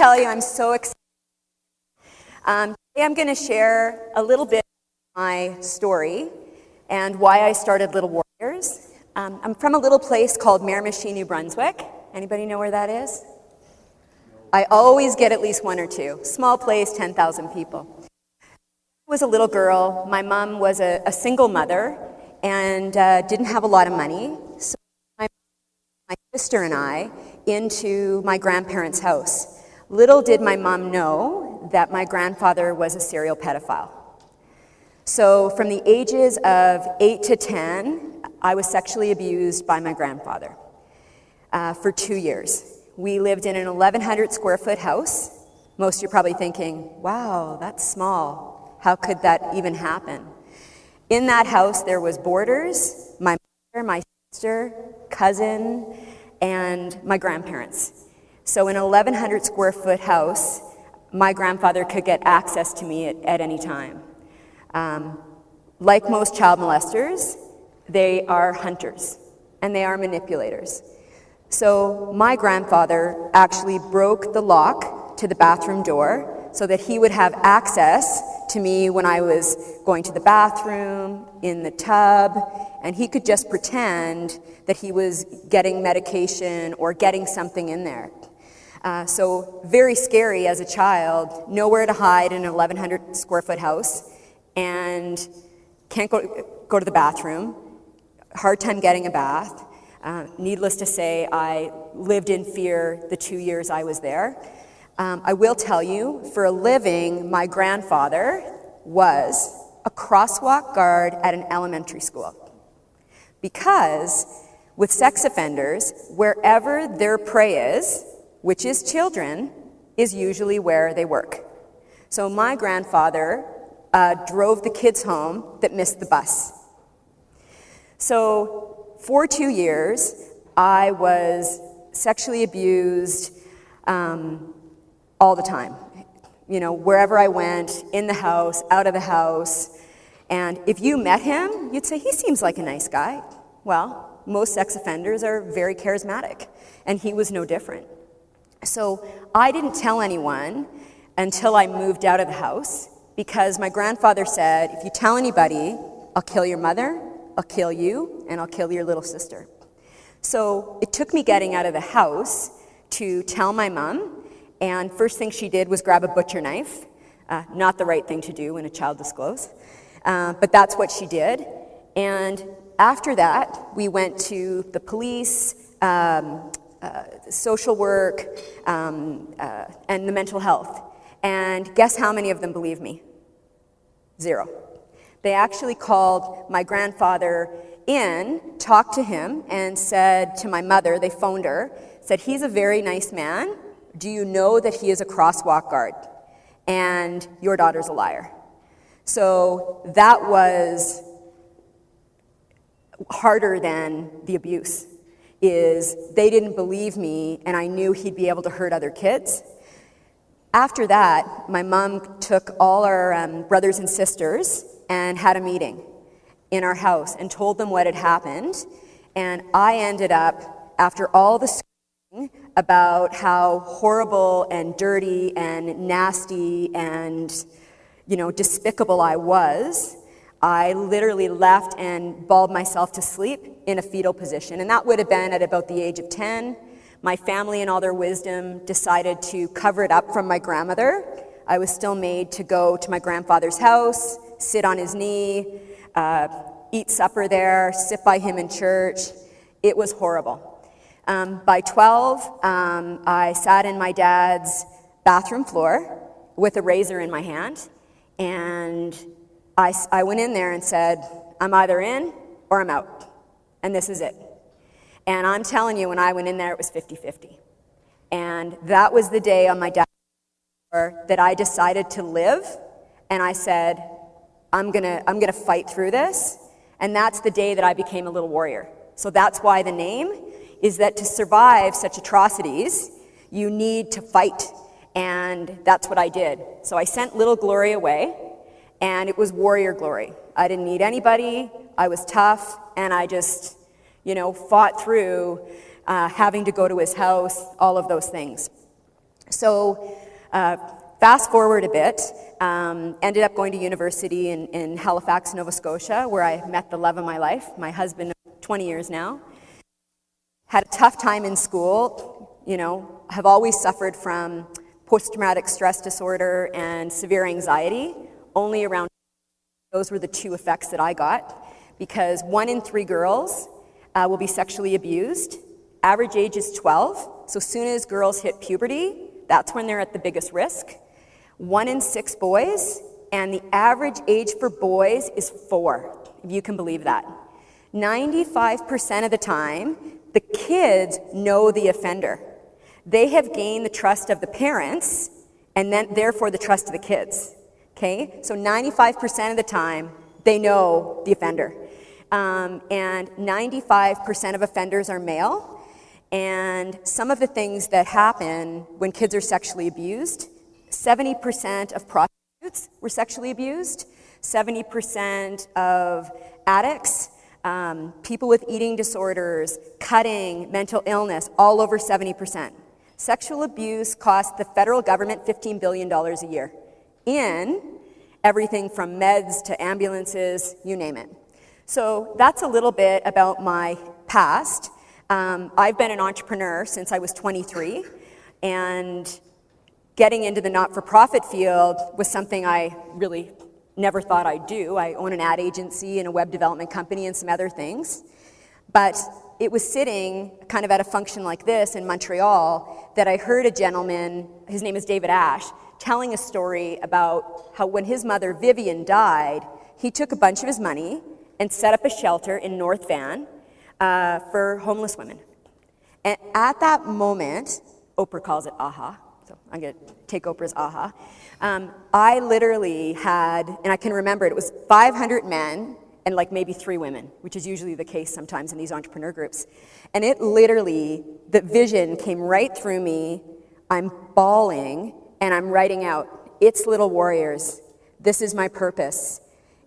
tell you, I'm so excited. Today I'm going to share a little bit of my story and why I started Little Warriors. I'm from a little place called Miramichi, New Brunswick. Anybody know where that is? I always get at least one or two. Small place, 10,000 people. I was a little girl. My mom was a single mother and didn't have a lot of money. So my sister and I into my grandparents' house. Little did my mom know that my grandfather was a serial pedophile. So from the ages of 8 to 10, I was sexually abused by my grandfather for 2 years. We lived in an 1,100 square foot house. Most of you are probably thinking, wow, that's small. How could that even happen? In that house, there was boarders, my mother, my sister, cousin, and my grandparents. So in an 1,100 square foot house, my grandfather could get access to me at any time. Like most child molesters, they are hunters and they are manipulators. So my grandfather actually broke the lock to the bathroom door so that he would have access to me when I was going to the bathroom, in the tub, and he could just pretend that he was getting medication or getting something in there. So very scary as a child, nowhere to hide in an 1,100 square foot house, and can't go to the bathroom, hard time getting a bath. Needless to say, I lived in fear the 2 years I was there. I will tell you, for a living, my grandfather was a crosswalk guard at an elementary school. Because with sex offenders, wherever their prey is, which is children, is usually where they work. So my grandfather drove the kids home that missed the bus. So for 2 years, I was sexually abused all the time. You know, wherever I went, in the house, out of the house. And if you met him, you'd say, he seems like a nice guy. Well, most sex offenders are very charismatic, and he was no different. So I didn't tell anyone until I moved out of the house, because my grandfather said, if you tell anybody, I'll kill your mother, I'll kill you, and I'll kill your little sister. So it took me getting out of the house to tell my mom, and first thing she did was grab a butcher knife. Not the right thing to do when a child disclosed, but that's what she did. And after that, we went to the police, social work, and the mental health. And guess how many of them believed me? 0. They actually called my grandfather in, talked to him, and said to my mother, they phoned her, said, he's a very nice man. Do you know that he is a crosswalk guard? And your daughter's a liar. So that was harder than the abuse, is they didn't believe me, and I knew he'd be able to hurt other kids. After that, my mom took all our brothers and sisters and had a meeting in our house and told them what had happened. And I ended up, after all the screaming about how horrible and dirty and nasty and, despicable I was, I literally left and bawled myself to sleep in a fetal position. And that would have been at about the age of 10. My family, in all their wisdom, decided to cover it up from my grandmother. I was still made to go to my grandfather's house, sit on his knee, eat supper there, sit by him in church. It was horrible. By 12, I sat in my dad's bathroom floor with a razor in my hand, and I went in there and said, I'm either in or I'm out, and this is it. And I'm telling you, when I went in there, it was 50-50. And that was the day on my dad's floor that I decided to live, and I said, I'm gonna fight through this, and that's the day that I became a little warrior. So that's why the name is that to survive such atrocities, you need to fight, and that's what I did. So I sent little Glori away, and it was warrior Glori. I didn't need anybody, I was tough, and I just, fought through having to go to his house, all of those things. So fast forward a bit, ended up going to university in Halifax, Nova Scotia, where I met the love of my life, my husband of 20 years now. Had a tough time in school, have always suffered from post-traumatic stress disorder and severe anxiety. Only around those were the two effects that I got, because 1 in 3 girls will be sexually abused. Average age is 12, so soon as girls hit puberty, that's when they're at the biggest risk. 1 in 6 boys, and the average age for boys is 4, if you can believe that. 95% of the time, the kids know the offender. They have gained the trust of the parents, and then therefore the trust of the kids. Okay? So 95% of the time, they know the offender. And 95% of offenders are male. And some of the things that happen when kids are sexually abused, 70% of prostitutes were sexually abused, 70% of addicts, people with eating disorders, cutting, mental illness, all over 70%. Sexual abuse costs the federal government $15 billion a year in everything from meds to ambulances, you name it. So that's a little bit about my past. I've been an entrepreneur since I was 23, and getting into the not-for-profit field was something I really never thought I'd do. I own an ad agency and a web development company and some other things. But it was sitting kind of at a function like this in Montreal that I heard a gentleman, his name is David Ash, telling a story about how when his mother Vivian died, he took a bunch of his money and set up a shelter in North Van for homeless women. And at that moment, Oprah calls it aha, so I'm going to take Oprah's aha. I literally had, and I can remember it was 500 men and like maybe 3 women, which is usually the case sometimes in these entrepreneur groups. And it literally, the vision came right through me. I'm bawling and I'm writing out, it's Little Warriors. This is my purpose.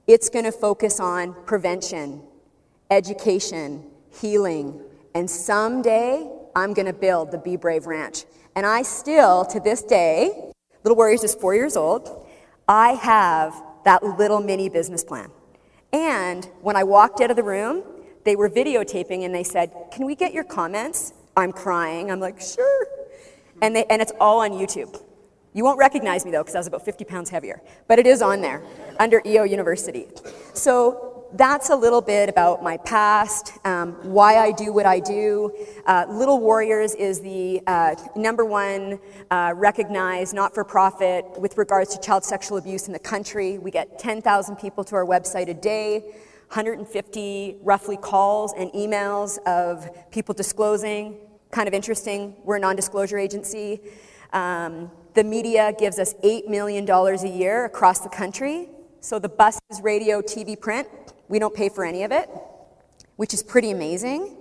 It's going to focus on prevention, education, healing, and someday I'm going to build the Be Brave Ranch. And I still, to this day, Little Warriors is 4 years old, I have that little mini business plan. And when I walked out of the room, they were videotaping and they said, "Can we get your comments?" I'm crying. I'm like, "Sure." And it's all on YouTube. You won't recognize me though, because I was about 50 pounds heavier, but it is on there under EO University. So that's a little bit about my past, why I do what I do. Little Warriors is the #1 recognized not-for-profit with regards to child sexual abuse in the country. We get 10,000 people to our website a day, 150 roughly calls and emails of people disclosing. Kind of interesting, we're a non-disclosure agency. The media gives us $8 million a year across the country. So the buses, radio, TV, print, we don't pay for any of it, which is pretty amazing.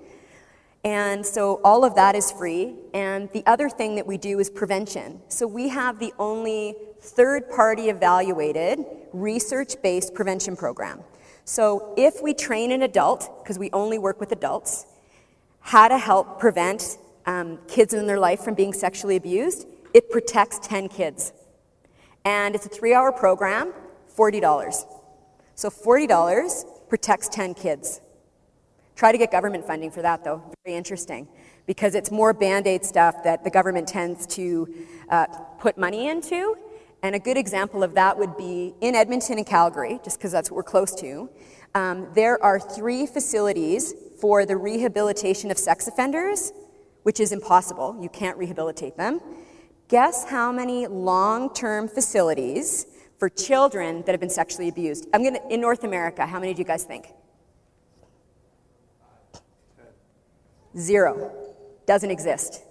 And so all of that is free. And the other thing that we do is prevention. So we have the only third-party evaluated, research-based prevention program. So if we train an adult, because we only work with adults, how to help prevent kids in their life from being sexually abused, it protects 10 kids. And it's a 3-hour program, $40. So $40 protects 10 kids. Try to get government funding for that, though. Very interesting, because it's more Band-Aid stuff that the government tends to put money into. And a good example of that would be in Edmonton and Calgary, just because that's what we're close to. There are 3 facilities for the rehabilitation of sex offenders, which is impossible. You can't rehabilitate them. Guess how many long-term facilities for children that have been sexually abused? In North America, how many do you guys think? 0. Doesn't exist.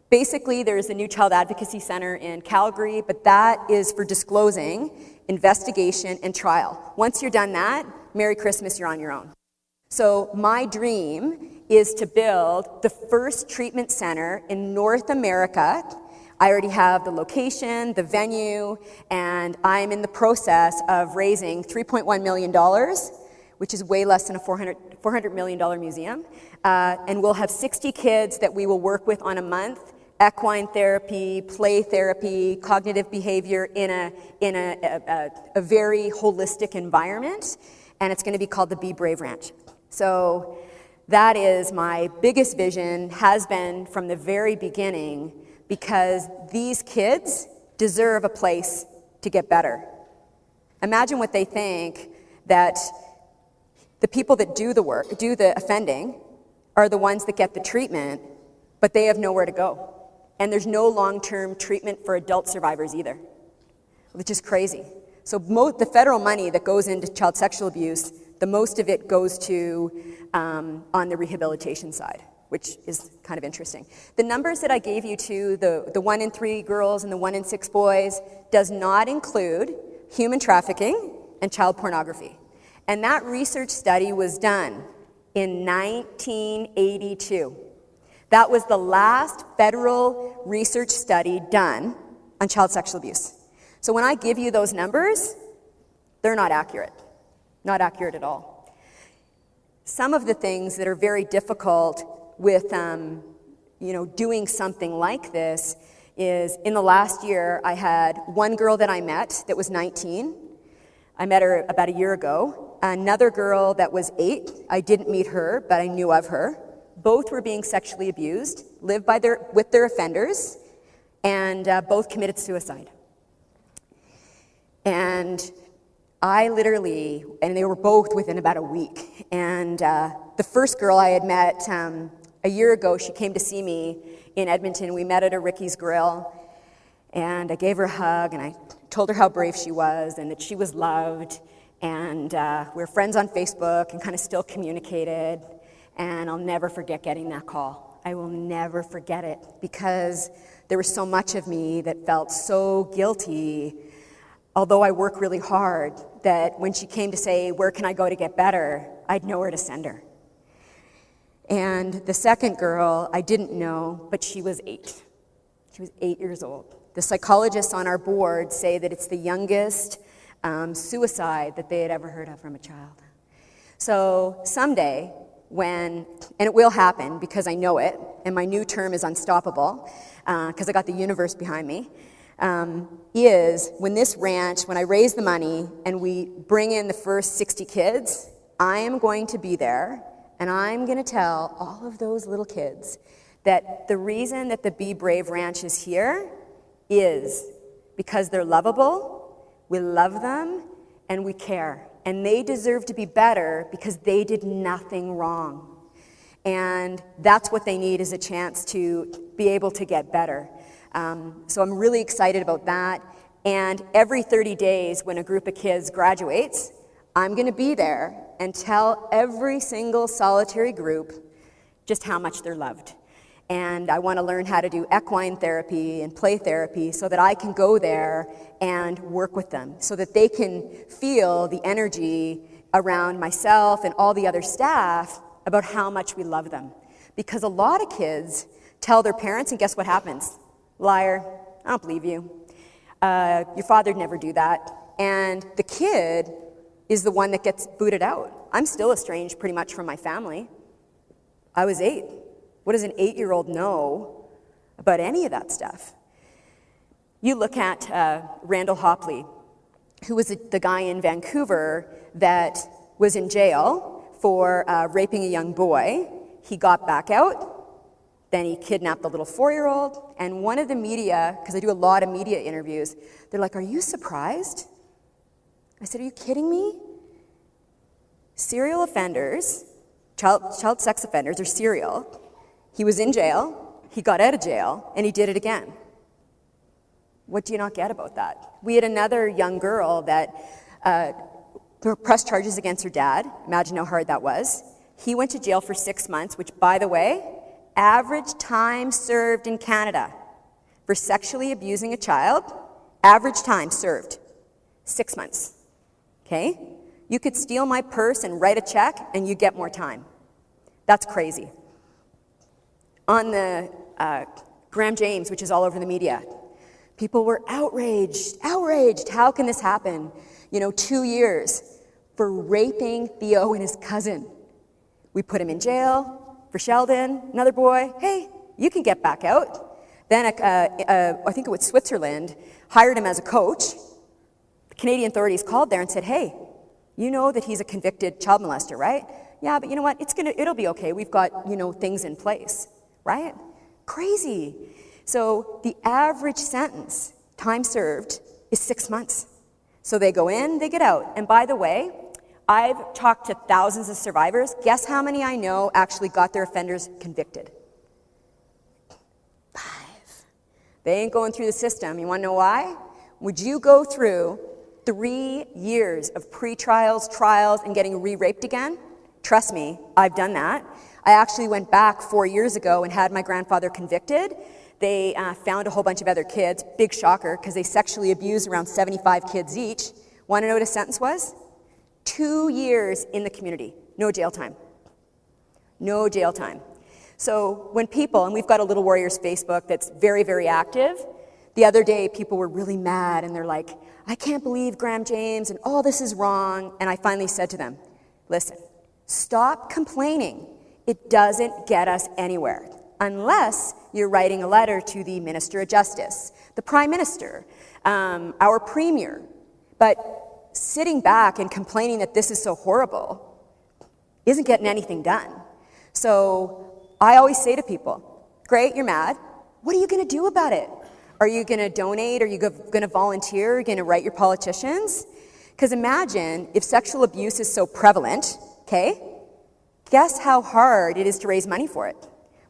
Basically, there's a new child advocacy center in Calgary, but that is for disclosing, investigation, and trial. Once you're done that, Merry Christmas, you're on your own. So my dream is to build the first treatment center in North America. I already have the location, the venue, and I'm in the process of raising $3.1 million, which is way less than a $400 million museum. And we'll have 60 kids that we will work with on a month equine therapy, play therapy, cognitive behavior in a very holistic environment, and it's going to be called the Be Brave Ranch. So that is my biggest vision, has been from the very beginning, because these kids deserve a place to get better. Imagine what they think, that the people that do the work, do the offending, are the ones that get the treatment, but they have nowhere to go. And there's no long-term treatment for adult survivors either, which is crazy. So the federal money that goes into child sexual abuse, the most of it goes to on the rehabilitation side, which is kind of interesting. The numbers that I gave you to the 1 in 3 girls and the 1 in 6 boys does not include human trafficking and child pornography. And that research study was done in 1982. That was the last federal research study done on child sexual abuse. So when I give you those numbers, they're not accurate. Not accurate at all. Some of the things that are very difficult with doing something like this is, in the last year, I had one girl that I met that was 19. I met her about a year ago. Another girl that was 8. I didn't meet her, but I knew of her. Both were being sexually abused, lived with their offenders, and both committed suicide. And I literally, and they were both within about a week. And the first girl I had met a year ago, she came to see me in Edmonton. We met at a Ricky's Grill, and I gave her a hug, and I told her how brave she was and that she was loved. And we were friends on Facebook and kind of still communicated. And I'll never forget getting that call. I will never forget it, because there was so much of me that felt so guilty, although I work really hard, that when she came to say, where can I go to get better, I'd know where to send her. And the second girl, I didn't know, but she was 8. She was 8 years old. The psychologists on our board say that it's the youngest suicide that they had ever heard of from a child. So someday, and it will happen because I know it, and my new term is unstoppable, because I got the universe behind me, is when this ranch, when I raise the money and we bring in the first 60 kids, I am going to be there, and I'm going to tell all of those little kids that the reason that the Be Brave Ranch is here is because they're lovable, we love them, and we care. And they deserve to be better because they did nothing wrong. And that's what they need, is a chance to be able to get better. So I'm really excited about that. And every 30 days when a group of kids graduates, I'm going to be there and tell every single solitary group just how much they're loved. And I want to learn how to do equine therapy and play therapy so that I can go there and work with them, so that they can feel the energy around myself and all the other staff about how much we love them. Because a lot of kids tell their parents, and guess what happens? Liar, I don't believe you. Your father'd never do that. And the kid is the one that gets booted out. I'm still estranged pretty much from my family. I was 8. What does an 8-year-old know about any of that stuff? You look at Randall Hopley, who was the guy in Vancouver that was in jail for raping a young boy. He got back out, then he kidnapped the little 4-year-old, and one of the media, because I do a lot of media interviews, they're like, are you surprised? I said, are you kidding me? Serial offenders, child sex offenders are serial. He was in jail, he got out of jail, and he did it again. What do you not get about that? We had another young girl that pressed charges against her dad. Imagine how hard that was. He went to jail for 6 months, which, by the way, average time served in Canada for sexually abusing a child, average time served, 6 months. Okay? You could steal my purse and write a check, and you get more time. That's crazy. On the Graham James, which is all over the media, people were outraged. How can this happen? 2 years for raping Theo and his cousin. We put him in jail for Sheldon, another boy. Hey, you can get back out. Then I think it was Switzerland, hired him as a coach. The Canadian authorities called there and said, hey, you know that he's a convicted child molester, right? Yeah, but you know what? It'll be okay. We've got, things in place, right? Crazy. So the average sentence, time served, is 6 months. So they go in, they get out. And by the way, I've talked to thousands of survivors. Guess how many I know actually got their offenders convicted? 5. They ain't going through the system. You want to know why? Would you go through 3 years of pre-trials, trials, and getting re-raped again? Trust me, I've done that. I actually went back 4 years ago and had my grandfather convicted. They found a whole bunch of other kids. Big shocker, because they sexually abused around 75 kids each. Want to know what his sentence was? 2 years in the community. No jail time. No jail time. So when people, and we've got a Little Warriors Facebook that's very, very active. The other day, people were really mad, and they're like, I can't believe Graham James, and all this is wrong. And I finally said to them, listen, stop complaining. It doesn't get us anywhere, unless you're writing a letter to the Minister of Justice, the Prime Minister, our Premier. But sitting back and complaining that this is so horrible isn't getting anything done. So I always say to people, great, you're mad. What are you going to do about it? Are you going to donate? Are you going to volunteer? Are you going to write your politicians? Because imagine if sexual abuse is so prevalent, okay? Guess how hard it is to raise money for it.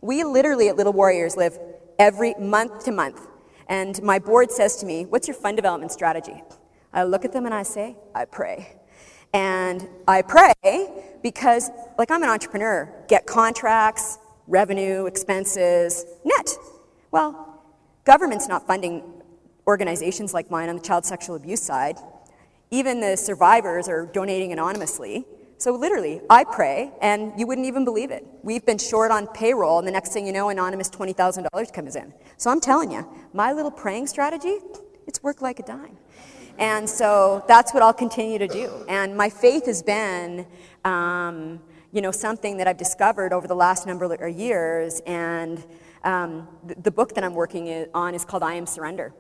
We literally at Little Warriors live every month to month. And my board says to me, what's your fund development strategy? I look at them and I say, I pray. And I pray because, I'm an entrepreneur. Get contracts, revenue, expenses, net. Well, government's not funding organizations like mine on the child sexual abuse side. Even the survivors are donating anonymously. So literally, I pray, and you wouldn't even believe it. We've been short on payroll, and the next thing you know, anonymous $20,000 comes in. So I'm telling you, my little praying strategy, it's worked like a dime. And so that's what I'll continue to do. And my faith has been, something that I've discovered over the last number of years. And the book that I'm working on is called I Am Surrender.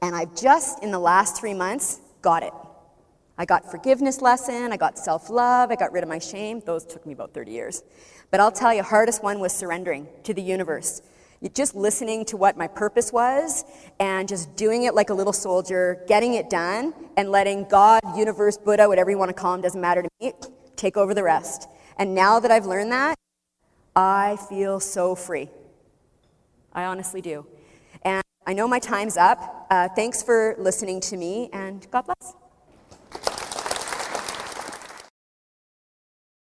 And I've just, in the last 3 months, got it. I got forgiveness lesson, I got self-love, I got rid of my shame. Those took me about 30 years. But I'll tell you, hardest one was surrendering to the universe. Just listening to what my purpose was and just doing it like a little soldier, getting it done, and letting God, universe, Buddha, whatever you want to call him, doesn't matter to me, take over the rest. And now that I've learned that, I feel so free. I honestly do. And I know my time's up. Thanks for listening to me, and God bless.